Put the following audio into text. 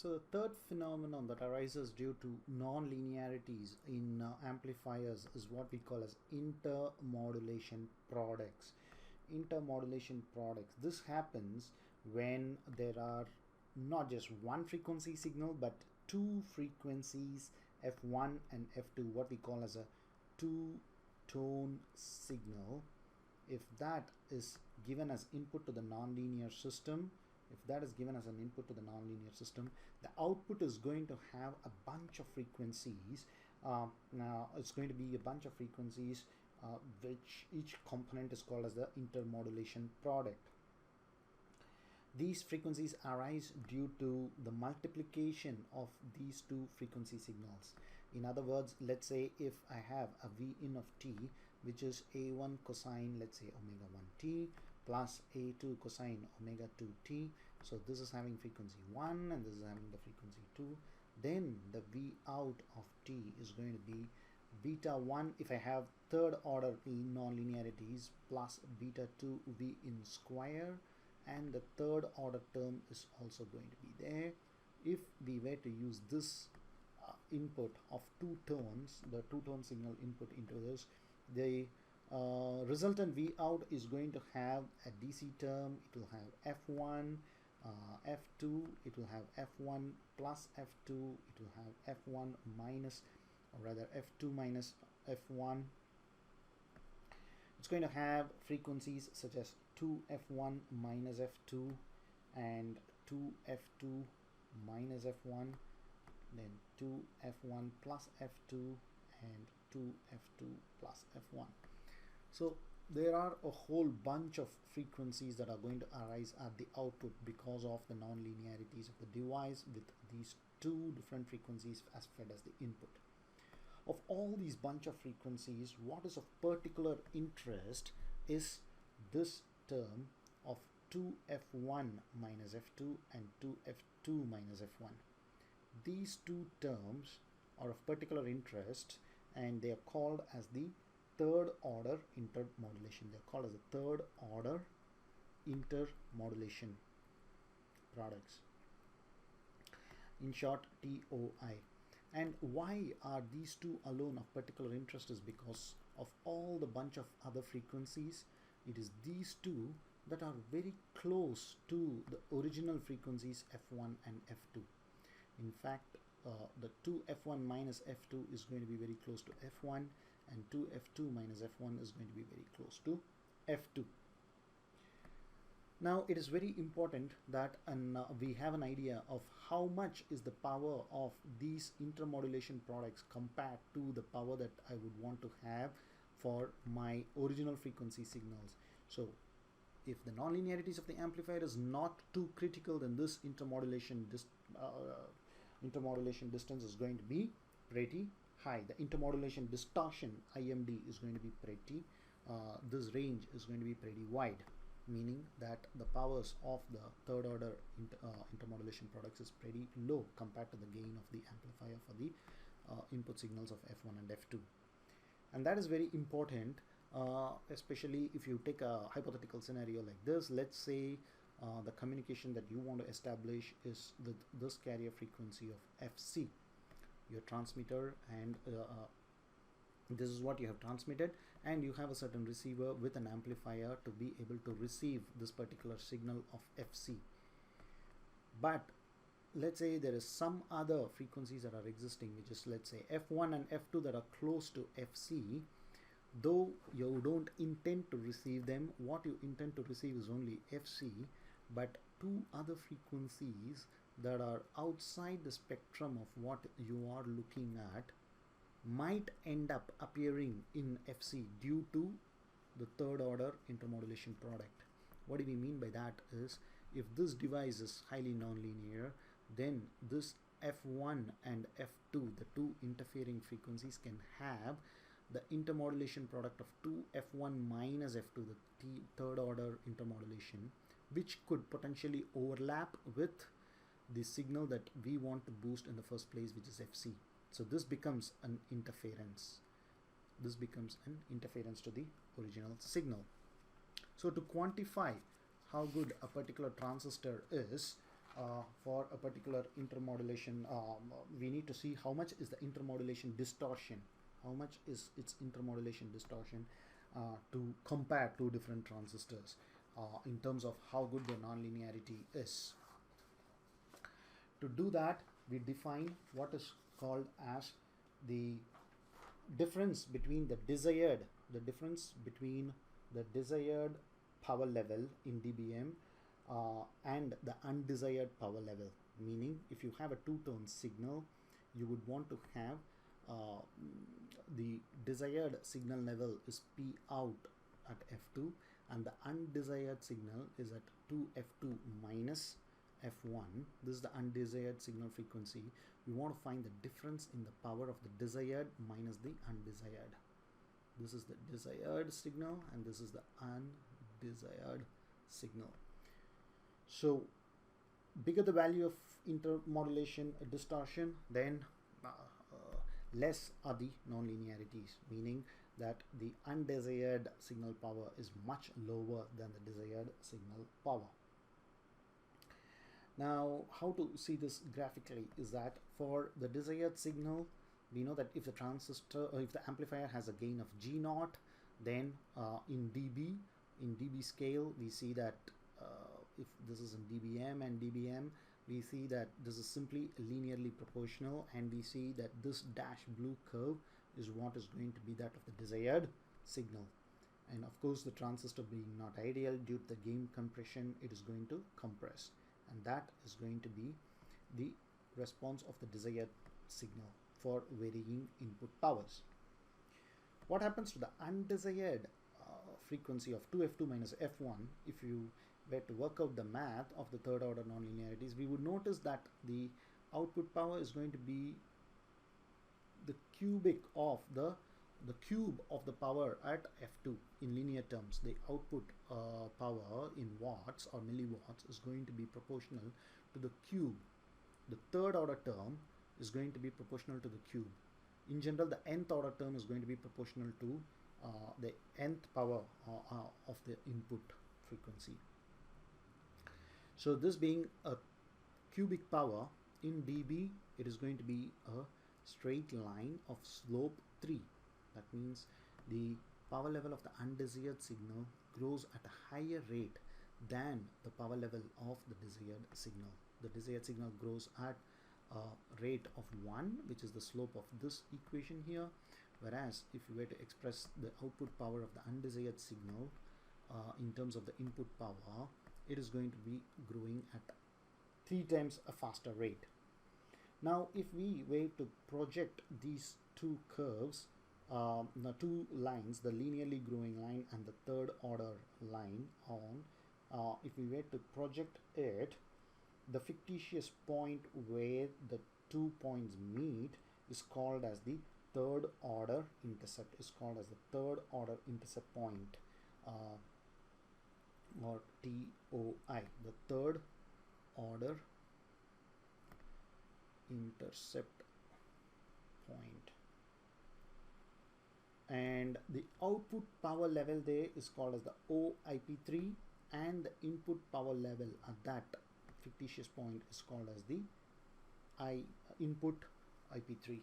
So the third phenomenon that arises due to non-linearities in amplifiers is what we call as intermodulation products. Intermodulation products. This happens when there are not just one frequency signal but two frequencies, F1 and F2, what we call as a two-tone signal. If that is given as input to the nonlinear system, the output is going to have a bunch of frequencies. Now it's going to be a bunch of frequencies which each component is called as the intermodulation product. These frequencies arise due to the multiplication of these two frequency signals. In other words, let's say if I have a V in of t, which is A1 cosine, let's say omega 1t, plus A2 cosine omega 2t. So this is having frequency 1 and this is having the frequency 2. Then the V out of t is going to be beta 1 if I have third order non-linearities plus beta 2 V in square, and the third order term is also going to be there. If we were to use this input of two tones, the two-tone signal input into this, the resultant V out is going to have a DC term. It will have F1, F2, it will have F1 plus F2, it will have F1 minus, or rather F2 minus F1. It's going to have frequencies such as 2F1 minus F2 and 2F2 minus F1, then 2F1 plus F2 and 2F2 plus F1. So there are a whole bunch of frequencies that are going to arise at the output because of the non-linearities of the device with these two different frequencies as fed as the input. Of all these bunch of frequencies, what is of particular interest is this term of 2F1 minus F2 and 2F2 minus F1. These two terms are of particular interest and they are called as the third order intermodulation. They are called as the third order intermodulation products. In short, TOI. And why are these two alone of particular interest is because of all the bunch of other frequencies. It is these two that are very close to the original frequencies F1 and F2. In fact, the 2F1 minus F2 is going to be very close to F1, and 2F2 minus F1 is going to be very close to F2. Now it is very important that we have an idea of how much is the power of these intermodulation products compared to the power that I would want to have for my original frequency signals. So if the nonlinearities of the amplifier is not too critical, then this intermodulation distance is going to be pretty high. The intermodulation distortion IMD is going to be pretty, this range is going to be pretty wide, meaning that the powers of the third order intermodulation products is pretty low compared to the gain of the amplifier for the input signals of F1 and F2. And that is very important, especially if you take a hypothetical scenario like this. Let's say the communication that you want to establish is with this carrier frequency of FC, your transmitter, and this is what you have transmitted, and you have a certain receiver with an amplifier to be able to receive this particular signal of FC. But let's say there is some other frequencies that are existing, which is, let's say, F1 and F2 that are close to FC. Though you don't intend to receive them, what you intend to receive is only FC, but two other frequencies that are outside the spectrum of what you are looking at might end up appearing in FC due to the third order intermodulation product. What do we mean by that is, if this device is highly nonlinear, then this F1 and F2, the two interfering frequencies, can have the intermodulation product of 2F1 minus F2, the third order intermodulation, which could potentially overlap with the signal that we want to boost in the first place, which is FC. So this becomes an interference. This becomes an interference to the original signal. So to quantify how good a particular transistor is, for a particular intermodulation, we need to see how much is the intermodulation distortion, how much is its intermodulation distortion to compare two different transistors in terms of how good the nonlinearity is. To do that, we define what is called as the difference between the desired power level in dBm and the undesired power level. Meaning, if you have a two-tone signal, you would want to have the desired signal level is P out at F2, and the undesired signal is at 2F2 minus F1. This is the undesired signal frequency. We want to find the difference in the power of the desired minus the undesired. This is the desired signal and this is the undesired signal. So bigger the value of intermodulation distortion, then less are the nonlinearities, meaning that the undesired signal power is much lower than the desired signal power. Now, how to see this graphically is that for the desired signal, we know that if the transistor or if the amplifier has a gain of G0, then in dB scale, we see that if this is in dBm and dBm, we see that this is simply linearly proportional, and we see that this dash blue curve is what is going to be that of the desired signal. And of course, the transistor being not ideal due to the gain compression, it is going to compress, and that is going to be the response of the desired signal for varying input powers. What happens to the undesired frequency of 2F2 minus F1? If you were to work out the math of the third order nonlinearities, we would notice that the output power is going to be the cubic of the cube of the power at F2 in linear terms. The output power in watts or milliwatts is going to be proportional to the cube. The third order term is going to be proportional to the cube. In general, the nth order term is going to be proportional to the nth power of the input frequency. So this being a cubic power in dB, it is going to be a straight line of slope 3. That means the power level of the undesired signal grows at a higher rate than the power level of the desired signal. The desired signal grows at a rate of 1, which is the slope of this equation here, whereas if you were to express the output power of the undesired signal in terms of the input power, it is going to be growing at 3 times a faster rate. Now, if we were to project these two curves, the two lines, the linearly growing line and the third order line on, if we were to project it, the fictitious point where the 2 points meet is called as the third order intercept, point, or TOI, the third order intercept point. And the output power level there is called as the OIP3, and the input power level at that fictitious point is called as the input IP3.